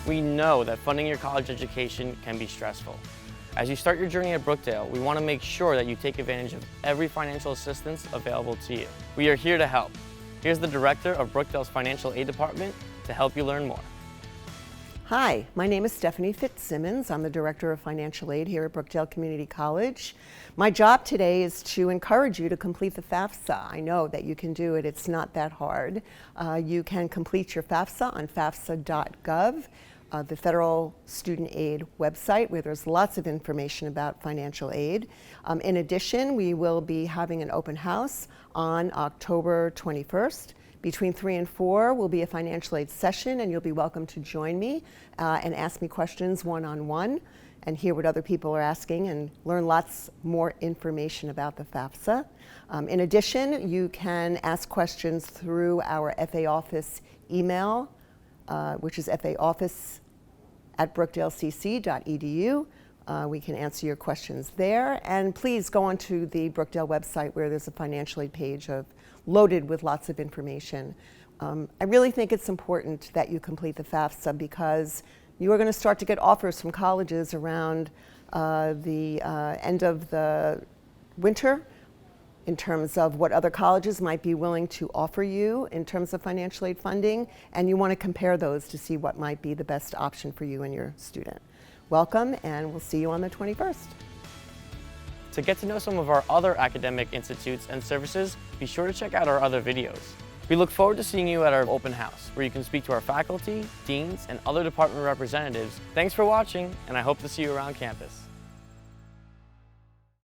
We know that funding your college education can be stressful. As you start your journey at Brookdale, we want to make sure that you take advantage of every financial assistance available to you. We are here to help. Here's the director of Brookdale's Financial Aid Department to help you learn more. Hi, my name is Stephanie Fitzsimmons. I'm the Director of Financial Aid here at Brookdale Community College. My job today is to encourage you to complete the FAFSA. I know that you can do it. It's not that hard. You can complete your FAFSA on fafsa.gov, the Federal Student Aid website, where there's lots of information about financial aid. In addition, we will be having an open house on October 21st. Between 3 and 4 will be a financial aid session, and you'll be welcome to join me and ask me questions one-on-one and hear what other people are asking and learn lots more information about the FAFSA. In addition, you can ask questions through our FA Office email, which is faoffice@brookdalecc.edu. We can answer your questions there. And please go onto the Brookdale website where there's a financial aid page loaded with lots of information. I really think it's important that you complete the FAFSA because you are going to start to get offers from colleges around the end of the winter in terms of what other colleges might be willing to offer you in terms of financial aid funding, and you want to compare those to see what might be the best option for you and your student. Welcome, and we'll see you on the 21st. To get to know some of our other academic institutes and services, be sure to check out our other videos. We look forward to seeing you at our open house, where you can speak to our faculty, deans, and other department representatives. Thanks for watching, and I hope to see you around campus.